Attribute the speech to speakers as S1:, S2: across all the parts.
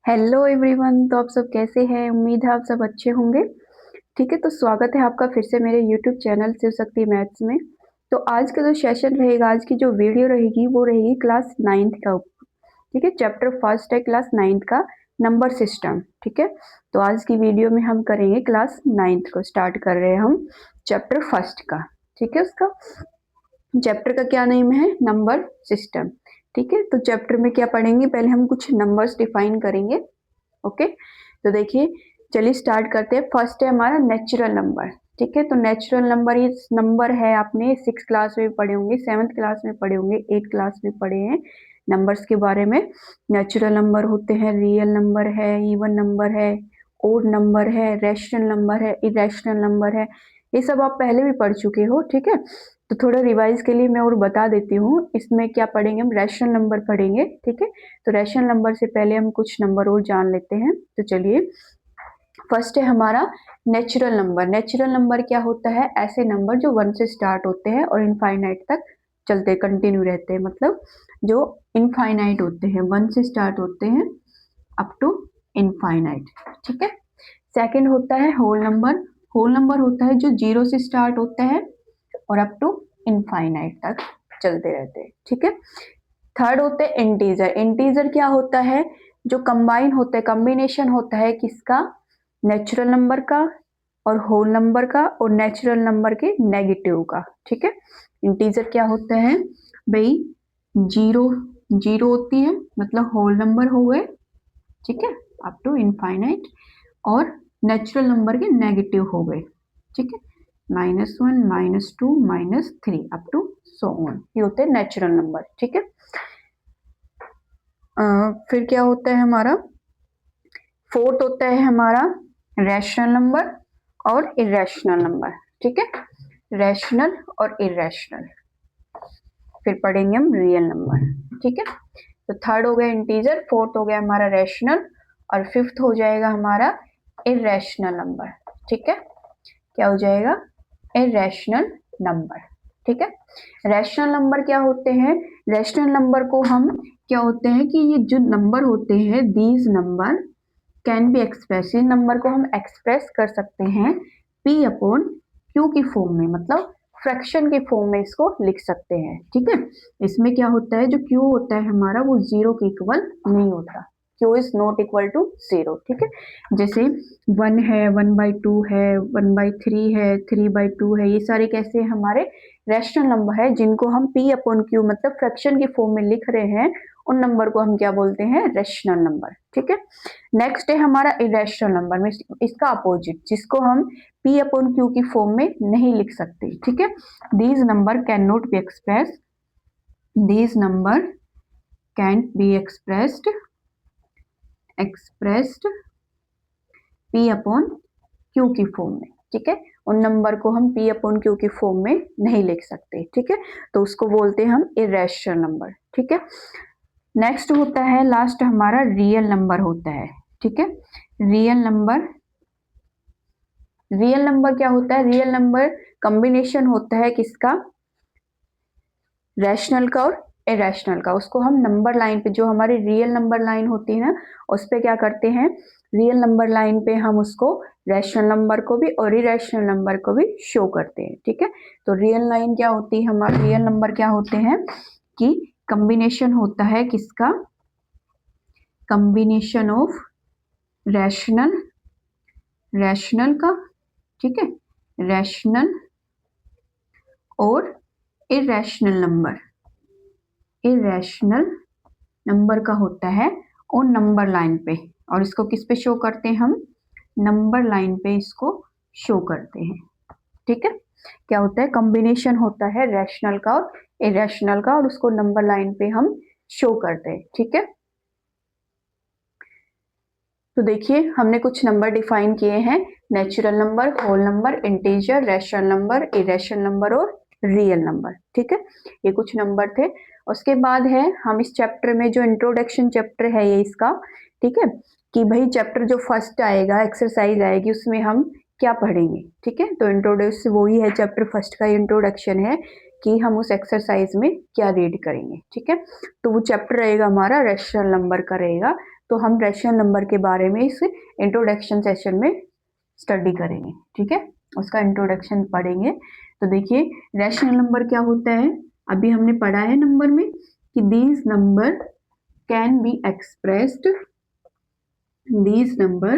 S1: Hello everyone. तो आप सब कैसे हैं? उम्मीद है आप सब अच्छे होंगे। ठीक है, तो स्वागत है आपका फिर से मेरे YouTube channel Shiv Shakti maths में। तो आज का जो सेशन रहेगा, आज की जो वीडियो रहेगी वो रहेगी क्लास नाइन्थ का ऊपर। ठीक है, चैप्टर फर्स्ट है क्लास नाइन्थ का, नंबर सिस्टम। ठीक है, तो आज की वीडियो में हम करेंगे क्लास नाइन्थ को, स्टार्ट कर रहे हैं हम चैप्टर फर्स्ट का। ठीक है, उसका चैप्टर का क्या नेम है? Number system. ठीक है, तो चैप्टर में क्या पढ़ेंगे, पहले हम कुछ नंबर्स डिफाइन करेंगे। ओके, तो देखिए, चलिए स्टार्ट करते हैं। फर्स्ट है हमारा नेचुरल नंबर। ठीक है, तो नेचुरल नंबर ये नंबर है, आपने सिक्स क्लास में पढ़े होंगे, सेवन्थ क्लास में पढ़े होंगे, एट क्लास में पढ़े हैं नंबर्स के बारे में। नेचुरल नंबर होते हैं, रियल नंबर है, इवन नंबर है, ओड नंबर है, रैशनल नंबर है, इरेशनल नंबर है। ये सब आप पहले भी पढ़ चुके हो। ठीक है, तो थोड़ा रिवाइज के लिए मैं और बता देती हूँ। इसमें क्या पढ़ेंगे हम? रैशनल नंबर पढ़ेंगे। ठीक है, तो रैशनल नंबर से पहले हम कुछ नंबर और जान लेते हैं। तो चलिए, फर्स्ट है हमारा नेचुरल नंबर। नेचुरल नंबर क्या होता है? ऐसे नंबर जो वन से स्टार्ट होते हैं और इनफाइनाइट तक चलते कंटिन्यू रहते हैं, मतलब जो इनफाइनाइट होते हैं, वन से स्टार्ट होते हैं अप टू इनफाइनाइट। ठीक है, सेकंड होता है होल नंबर। होल नंबर होता है जो जीरो से स्टार्ट होता है और अप टू इनफाइनाइट तक चलते रहते हैं। ठीक है, थर्ड होते हैं इंटीजर। इंटीजर क्या होता है? जो कंबाइन होता है, कॉम्बिनेशन होता है किसका? नेचुरल नंबर का और होल नंबर का और नेचुरल नंबर के नेगेटिव का। ठीक है, इंटीजर क्या होता है भाई? जीरो, जीरो होती है मतलब होल नंबर हो गए। ठीक है, अप टू इनफाइनाइट, और नेचुरल नंबर के नेगेटिव हो गए। ठीक है, -1, -2, -3 अप टू सो ऑन, ये होते हैं नेचुरल नंबर। ठीक है, फिर क्या होता है हमारा? फोर्थ होता है हमारा रैशनल नंबर और इरेशनल नंबर। ठीक है, रैशनल और इरेशनल। फिर पढ़ेंगे हम रियल नंबर। ठीक है, तो थर्ड हो गया इंटीजर, फोर्थ हो गया हमारा रैशनल, और फिफ्थ हो जाएगा हमारा इरेशनल नंबर। ठीक है, क्या हो जाएगा? Irrational number. ठीक है, रैशनल नंबर क्या होते हैं? रैशनल नंबर को हम क्या होते हैं कि ये जो नंबर होते हैं, these number can be express, in number को हम एक्सप्रेस कर सकते हैं p अपॉन q की फॉर्म में, मतलब फ्रैक्शन के फॉर्म में इसको लिख सकते हैं। ठीक है, इसमें क्या होता है, जो q होता है हमारा वो जीरो के इक्वल नहीं होता, q is not equal to zero. ठीक है, जैसे 1 है, 1/2 है, 1/3 है, 3/2 है, ये सारे कैसे हमारे रैशनल नंबर है, जिनको हम p अपॉन q मतलब फ्रैक्शन की फॉर्म में लिख रहे हैं, उन नंबर को हम क्या बोलते हैं? Rational number. ठीक है, नेक्स्ट है हमारा इरेशनल नंबर में इसका अपोजिट, जिसको हम p अपॉन q की फॉर्म में नहीं लिख सकते। ठीक है, these number can not be express, these number can be expressed p upon q की फॉर्म में। ठीक है, उन नंबर को हम p अपॉन q की फॉर्म में नहीं लिख सकते। ठीक है, तो उसको बोलते हैं हम इरेशनल नंबर। ठीक है, नेक्स्ट होता है लास्ट हमारा रियल नंबर होता है। ठीक है, रियल नंबर, रियल नंबर क्या होता है? रियल नंबर कॉम्बिनेशन होता है किसका? रैशनल का और इरेशनल का। उसको हम नंबर लाइन पे, जो हमारी रियल नंबर लाइन होती है ना, उस पे क्या करते हैं? रियल नंबर लाइन पे हम उसको रैशनल नंबर को भी और इरेशनल नंबर को भी शो करते हैं। ठीक है, तो रियल लाइन क्या होती है हमारे? रियल नंबर क्या होते हैं कि कॉम्बिनेशन होता है किसका? कॉम्बिनेशन ऑफ रैशनल, रैशनल का, ठीक है, रैशनल और इरेशनल नंबर, इरेशनल नंबर का होता है और नंबर लाइन पे, और इसको किस पे शो करते हैं हम? नंबर लाइन पे इसको शो करते हैं। ठीक है, क्या होता है? कॉम्बिनेशन होता है रैशनल का और इरेशनल का, और उसको नंबर लाइन पे हम शो करते हैं। ठीक है, तो देखिए हमने कुछ नंबर डिफाइन किए हैं, natural number, whole number, integer, rational number, irrational number और रियल नंबर। ठीक है, ये कुछ नंबर थे। उसके बाद है हम इस चैप्टर में, जो इंट्रोडक्शन चैप्टर है ये इसका, ठीक है, कि भाई चैप्टर जो फर्स्ट आएगा, एक्सरसाइज आएगी, उसमें हम क्या पढ़ेंगे। ठीक है, तो इंट्रोड्यूस वही है, चैप्टर फर्स्ट का इंट्रोडक्शन है कि हम उस एक्सरसाइज में क्या रीड करेंगे। ठीक है, तो वो चैप्टर रहेगा हमारा रैशनल नंबर का रहेगा। तो हम रैशनल नंबर के बारे में इस इंट्रोडक्शन सेशन में स्टडी करेंगे, ठीक है, उसका इंट्रोडक्शन पढ़ेंगे। तो देखिए रैशनल नंबर क्या होता है, अभी हमने पढ़ा है नंबर में कि these number can be expressed, these number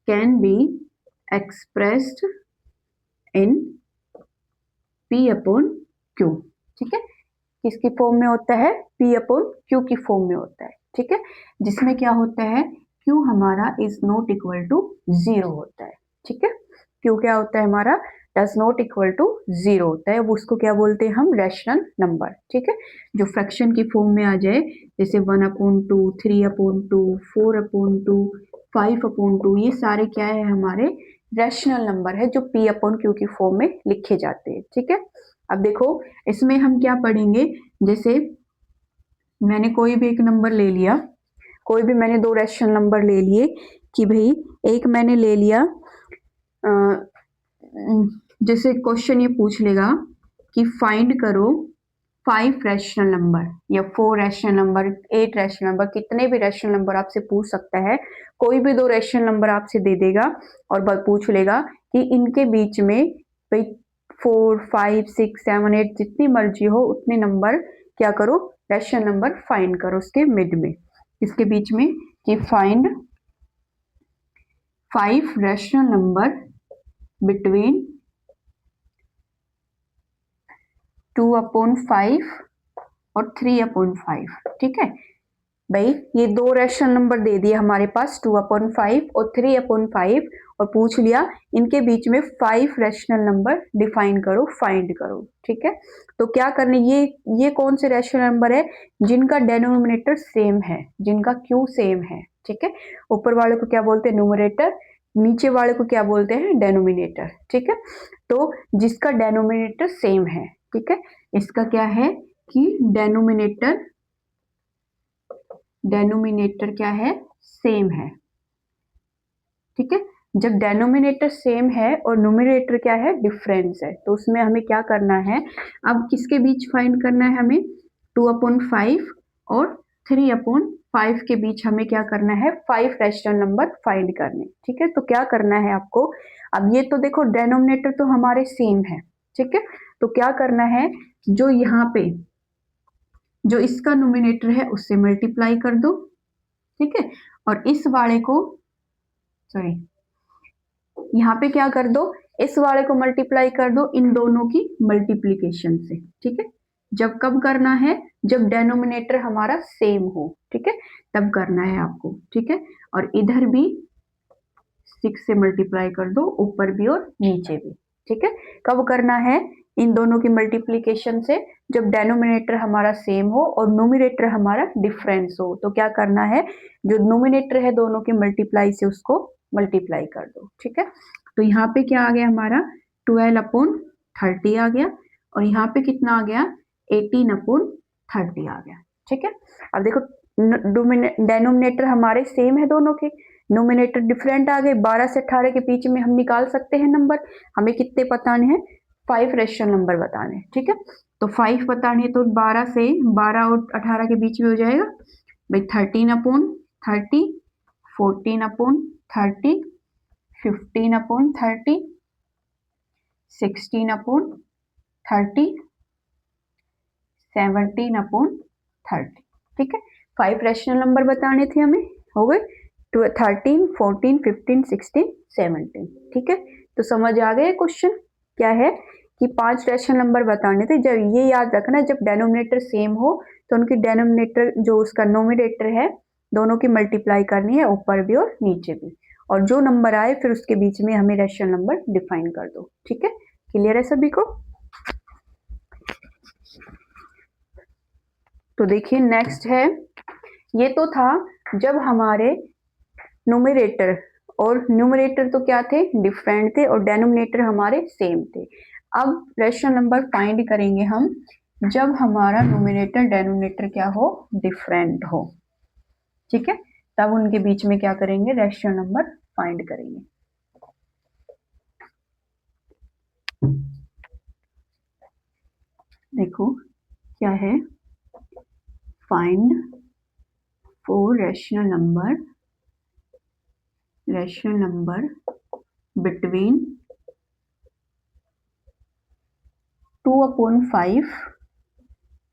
S1: can be expressed in P upon Q, ठीक है, किसकी फॉर्म में होता है, P अपॉन Q की फॉर्म में होता है, ठीक है, जिसमें क्या होता है Q हमारा इज नॉट इक्वल टू 0 होता है, ठीक है, Q क्या होता है हमारा डज नॉट इक्वल टू 0 होता है, वो उसको क्या बोलते हैं हम रैशनल नंबर, ठीक है, जो फ्रैक्शन की फॉर्म में आ जाए जैसे 1/2, 3/2, 4/2, 5/2, ये सारे क्या है हमारे रैशनल नंबर है जो P अपॉन Q की फॉर्म में लिखे जाते हैं, ठीक है। अब देखो इसमें हम क्या पढ़ेंगे, जैसे मैंने कोई भी एक नंबर ले लिया, कोई भी मैंने दो रैशनल नंबर ले लिए कि भाई एक मैंने ले लिया, जैसे क्वेश्चन ये पूछ लेगा कि फाइंड करो 5 रैशनल नंबर या 4 रैशनल नंबर, 8 रैशनल नंबर, कितने भी रैशनल नंबर आपसे पूछ सकता है, कोई भी दो रैशनल नंबर आपसे दे देगा और पूछ लेगा कि इनके बीच में भाई 4, 5, 6, 7, 8 जितनी मर्जी हो उतने नंबर क्या करो रैशनल नंबर फाइंड करो उसके मिड में, इसके बीच में कि फाइंड 5 रैशनल नंबर बिटवीन 2/5 और 3/5, ठीक है भाई, ये दो रैशनल नंबर दे दिए हमारे पास 2/5 और 3/5 और पूछ लिया इनके बीच में 5 रैशनल नंबर डिफाइन करो, फाइंड करो, ठीक है, तो क्या करने, ये कौन से रैशनल नंबर है जिनका डेनोमिनेटर सेम है, जिनका क्यू सेम है, ठीक है, ऊपर वाले को क्या बोलते हैं न्यूमरेटर, नीचे वाले को क्या बोलते हैं डेनोमिनेटर, ठीक है, तो जिसका डेनोमिनेटर सेम है, ठीक है, इसका क्या है कि डेनोमिनेटर क्या है सेम है, ठीक है, जब डेनोमिनेटर सेम है और न्यूमरेटर क्या है डिफरेंस है, तो उसमें हमें क्या करना है, अब किसके बीच फाइंड करना है हमें 2/5 और 3/5 के बीच हमें क्या करना है 5 रैशनल नंबर फाइंड करने, ठीक है, तो क्या करना है आपको, अब ये तो देखो डेनोमिनेटर तो हमारे सेम है, ठीक है, तो क्या करना है जो यहाँ पे जो इसका न्यूमरेटर है उससे मल्टीप्लाई कर दो, ठीक है, और इस वाले को सॉरी यहाँ पे क्या कर दो इस वाले को मल्टीप्लाई कर दो इन दोनों की मल्टीप्लीकेशन से, ठीक है, जब कब करना है जब डेनोमिनेटर हमारा सेम हो, ठीक है, तब करना है आपको, ठीक है, और इधर भी 6 से मल्टीप्लाई कर दो ऊपर भी और नीचे भी, ठीक है, कब करना है इन दोनों की मल्टीप्लीकेशन से जब डेनोमिनेटर हमारा सेम हो और न्यूमरेटर हमारा डिफरेंस हो, तो क्या करना है जो न्यूमरेटर है दोनों की मल्टीप्लाई से उसको मल्टीप्लाई कर दो, ठीक है, तो यहाँ पे क्या आ गया हमारा 12/30 आ गया और यहाँ पे कितना आ गया 18/30 आ गया, ठीक है, अब देखो डेनोमिनेटर हमारे सेम है दोनों के, नोमिनेटर डिफरेंट आ गए, 12 से 18 के बीच में हम निकाल सकते हैं नंबर, हमें कितने बताने हैं 5 रैशनल नंबर बताने हैं, ठीक है, तो 5 बताने तो 12 और 18 के बीच में हो जाएगा भाई 13/30, 14/30, 15/30, 16/30, 17/30, ठीक है, 5 रैशनल नंबर बताने थे हमें, हो गए 13, 14, 15, 16, 17, ठीक है, तो समझ आ गया क्वेश्चन क्या है कि 5 रैशनल नंबर बताने थे, जब ये याद रखना जब डेनोमिनेटर सेम हो तो उनकी डेनोमिनेटर जो उसका नोमिनेटर है दोनों की मल्टीप्लाई करनी है ऊपर भी और नीचे भी, और जो नंबर आए फिर उसके बीच में हमें रैशनल नंबर डिफाइन कर दो, ठीक है, क्लियर है सभी को। तो देखिए नेक्स्ट है, ये तो था जब हमारे न्यूमरेटर और न्यूमरेटर तो क्या थे डिफरेंट थे और डेनोमिनेटर हमारे सेम थे, अब रैशनल नंबर फाइंड करेंगे हम जब हमारा न्यूमरेटर डेनोमिनेटर क्या हो डिफरेंट हो, ठीक है, तब उनके बीच में क्या करेंगे रैशनल नंबर फाइंड करेंगे। देखो क्या है find 4 rational number between 2/5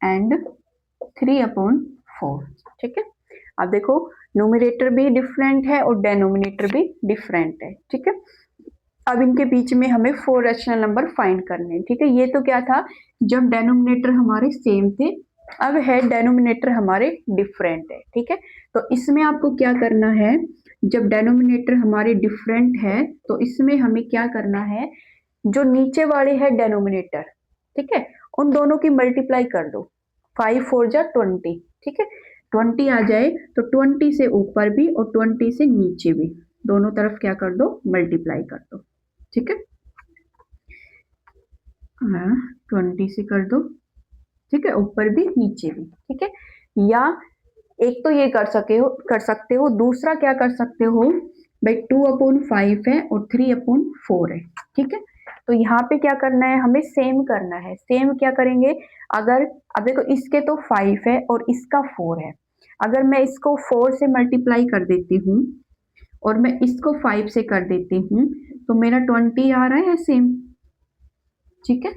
S1: and 3/4। ठीक है, अब देखो न्यूमरेटर भी डिफरेंट है और डेनोमिनेटर भी डिफरेंट है। ठीक है, अब इनके बीच में हमें 4 रैशनल नंबर फाइंड करने हैं। ठीक है, ये तो क्या था जब डेनोमिनेटर हमारे सेम थे, अब है डेनोमिनेटर हमारे डिफरेंट है। ठीक है, तो इसमें आपको क्या करना है, जब डेनोमिनेटर हमारे डिफरेंट है तो इसमें हमें क्या करना है, जो नीचे वाले है डेनोमिनेटर, ठीक है, उन दोनों की मल्टीप्लाई कर दो। 5 4 जा 20। ठीक है, 20 आ जाए तो 20 से ऊपर भी और 20 से नीचे भी दोनों तरफ क्या कर दो, मल्टीप्लाई कर दो। ठीक है, 20 से कर दो। ठीक है, ऊपर भी नीचे भी। ठीक है, या एक तो ये कर सकते हो, दूसरा क्या कर सकते हो भाई, 2/5 है और 3/4 है। ठीक है, तो यहाँ पे क्या करना है, हमें सेम करना है। सेम क्या करेंगे, अगर अब देखो इसके तो 5 है और इसका 4 है, अगर मैं इसको 4 से मल्टीप्लाई कर देती हूँ और मैं इसको 5 से कर देती हूँ तो मेरा 20 आ रहा है सेम। ठीक है,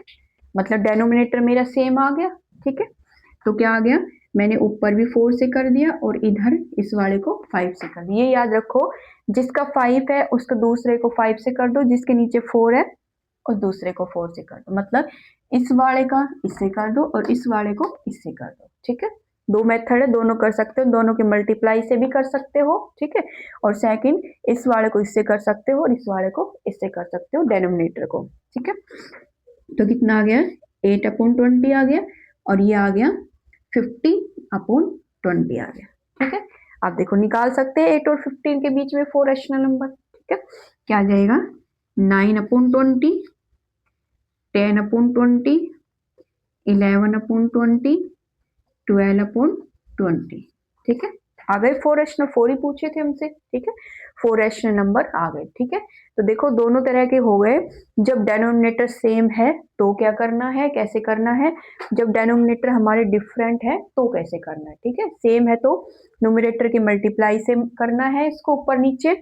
S1: मतलब डेनोमिनेटर मेरा सेम आ गया। ठीक है, तो क्या आ गया, मैंने ऊपर भी 4 से कर दिया और इधर इस वाले को 5 से कर दिया। ये याद रखो, जिसका 5 है उसको दूसरे को 5 से कर दो, जिसके नीचे 4 है और दूसरे को 4 से कर दो। मतलब इस वाले का इससे कर दो और इस वाले को इससे कर दो। ठीक है, दो मेथड है, दोनों कर सकते हो, दोनों के मल्टीप्लाई से भी कर सकते हो। ठीक है, और सेकंड इस वाले को इससे कर सकते हो और इस वाले को इससे कर सकते हो, डेनोमिनेटर को। ठीक है, तो कितना आ गया, 8/20 आ गया और ये आ गया 50/20 आ गया। ठीक है, आप देखो निकाल सकते हैं 8 और 15 के बीच में 4 रैशनल नंबर। ठीक है, क्या आ जाएगा, 9/20, 10/20, 11/20, 12/20। ठीक है, आ गए 4 रैशनल, 4 ही पूछे थे हमसे। ठीक है, 4 रैशनल नंबर आ गए। ठीक है, तो देखो दोनों तरह के हो गए। जब डेनोमिनेटर सेम है तो क्या करना है, कैसे करना है, जब डेनोमिनेटर हमारे डिफरेंट है तो कैसे करना है। ठीक है, सेम है तो न्यूमरेटर की मल्टीप्लाई से करना है इसको ऊपर नीचे,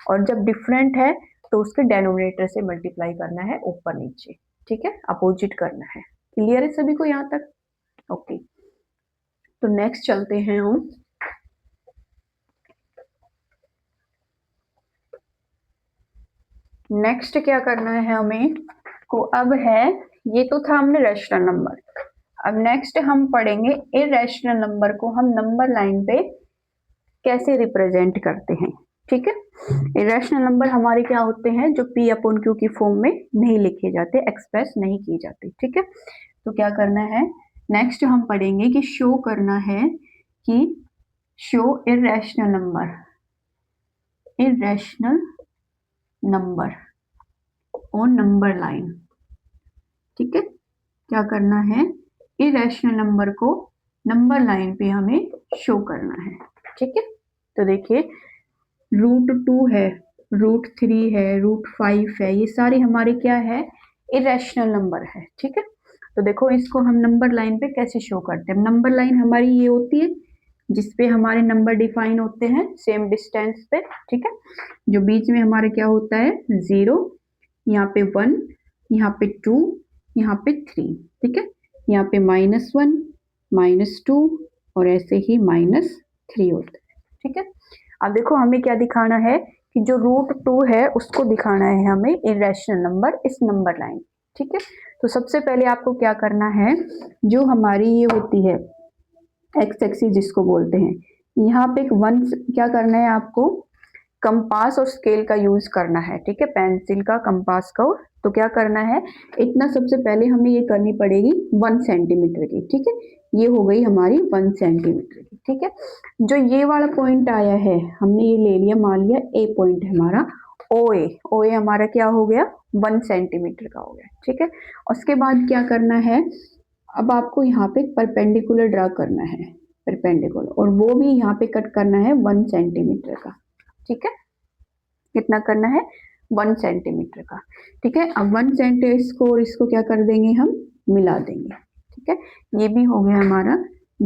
S1: और जब डिफरेंट है तो उसके डेनोमिनेटर से मल्टीप्लाई करना है ऊपर नीचे। ठीक है, अपोजिट करना है। क्लियर है सभी को यहाँ तक? ओके, तो नेक्स्ट चलते हैं हम। नेक्स्ट क्या करना है हमें को, अब है ये तो था हमने रैशनल नंबर, अब नेक्स्ट हम पढ़ेंगे इरैशनल नंबर को हम नंबर लाइन पे कैसे रिप्रेजेंट करते हैं। ठीक है, इरैशनल नंबर हमारे क्या होते हैं, जो P/Q की फॉर्म में नहीं लिखे जाते, एक्सप्रेस नहीं की जाती। ठीक है, तो क्या करना है, नेक्स्ट हम पढ़ेंगे कि शो करना है कि show irrational number on number line. ठीक है, क्या करना है, इरैशनल नंबर को नंबर लाइन पे हमें शो करना है। ठीक है, तो देखिए √2 है, √3 है, √5 है, ये सारे हमारे क्या है, इरैशनल नंबर है। ठीक है, तो देखो इसको हम नंबर लाइन पे कैसे शो करते हैं। नंबर लाइन हमारी ये होती है जिसपे हमारे नंबर डिफाइन होते हैं सेम डिस्टेंस पे। ठीक है, जो बीच में हमारे क्या होता है, 0, यहाँ पे 1, यहाँ पे 2, यहाँ पे 3। ठीक है, यहाँ पे -1, -2 और ऐसे ही -3 होता है। ठीक है, अब देखो हमें क्या दिखाना है कि जो √2 है उसको दिखाना है हमें इरैशनल नंबर इस नंबर लाइन। ठीक है, तो सबसे पहले आपको क्या करना है, जो हमारी ये होती है एक्स एक्सिस जिसको बोलते हैं, यहाँ पे एक 1 क्या करना है आपको, कंपास और स्केल का यूज करना है। ठीक है, पेंसिल का, कंपास का, तो क्या करना है, इतना सबसे पहले हमें ये करनी पड़ेगी 1 सेंटीमीटर की। ठीक है, ये हो गई हमारी 1 सेंटीमीटर की। ठीक है, जो ये वाला पॉइंट आया है हमने ये ले लिया, मान लिया ए पॉइंट है हमारा, ओ ए हमारा क्या हो गया, 1 सेंटीमीटर का हो गया। ठीक है, उसके बाद क्या करना है, अब आपको यहाँ पे परपेंडिकुलर ड्रा करना है, परपेंडिकुलर, और वो भी यहाँ पे कट करना है 1 सेंटीमीटर का। ठीक है, कितना करना है, 1 सेंटीमीटर का। ठीक है, अब 1 सेंटीमीटर इसको और इसको क्या कर देंगे, हम मिला देंगे। ठीक है, ये भी हो गया हमारा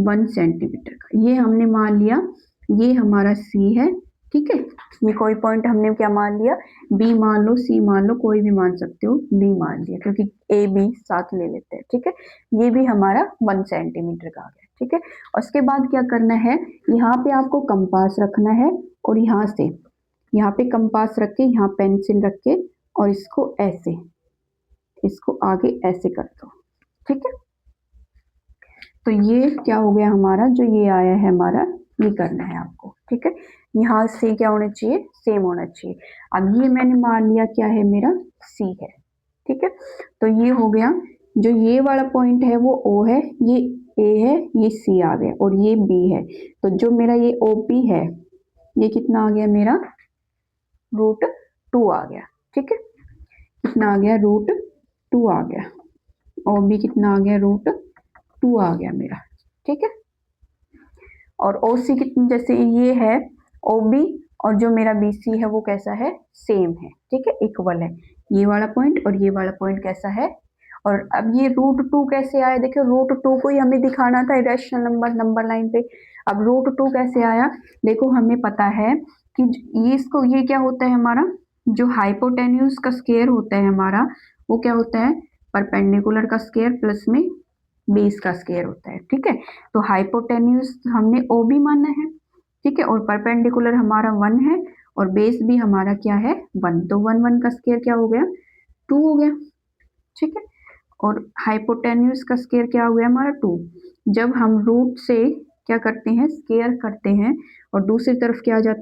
S1: 1 सेंटीमीटर का। ये हमने मान लिया ये हमारा सी है, ठीक है। ये कोई पॉइंट हमने क्या मान लिया, बी मान लो, सी मान लो, कोई भी मान सकते हो, बी मान लिया क्योंकि ए बी साथ ले लेते हैं, ठीक है। ये भी हमारा 1 सेंटीमीटर का आ गया, ठीक है। और उसके बाद क्या करना है, यहाँ पे आपको कंपास रखना है और यहाँ से यहाँ पे कंपास रख के यहाँ पेंसिल रख के और इसको ऐसे, इसको आगे ऐसे कर दो, ठीक है। तो ये क्या हो गया हमारा, जो ये आया है हमारा, ये करना है आपको, ठीक है। यहाँ से क्या होना चाहिए, सेम होना चाहिए। अब ये मैंने मान लिया क्या है, मेरा सी है, ठीक है। तो ये हो गया, जो ये वाला पॉइंट है वो ओ है, ये ए है, ये सी आ गया और ये बी है। तो जो मेरा ये ओपी है, ये कितना आ गया मेरा, √2 आ गया, ठीक है। कितना आ गया, √2 आ गया। और बी कितना आ गया, √2 आ गया मेरा, ठीक है। और ओ सी कितनी, जैसे ये है ओ बी और जो मेरा बी सी है वो कैसा है, सेम है, ठीक है, इक्वल है। ये वाला पॉइंट और ये वाला पॉइंट कैसा है। और अब ये √2 कैसे आया, देखो √2 को ही हमें दिखाना था इरेशनल नंबर लाइन पे। अब √2 कैसे आया, देखो हमें पता है कि ये इसको, ये क्या होता है हमारा, जो हाइपोटेन्यूज का स्क्वायर होता है हमारा, वो क्या होता है, परपेंडिकुलर का स्क्वायर प्लस में बेस का स्क्वायर होता है, ठीक है। तो हाइपोटेन्यूज हमने ओ बी माना है, ठीक है, और परपेंडिकुलर हमारा 1 है और बेस भी हमारा क्या है, 1। तो 1 का स्क्वायर क्या हो गया, 2 हो गया, ठीक है। और हाइपोटेन्यूज का स्क्वायर क्या हो गया हमारा, 2। जब हम रूट से क्या करते हैं, स्क्वायर करते हैं और दूसरी तरफ क्या आ जाता है,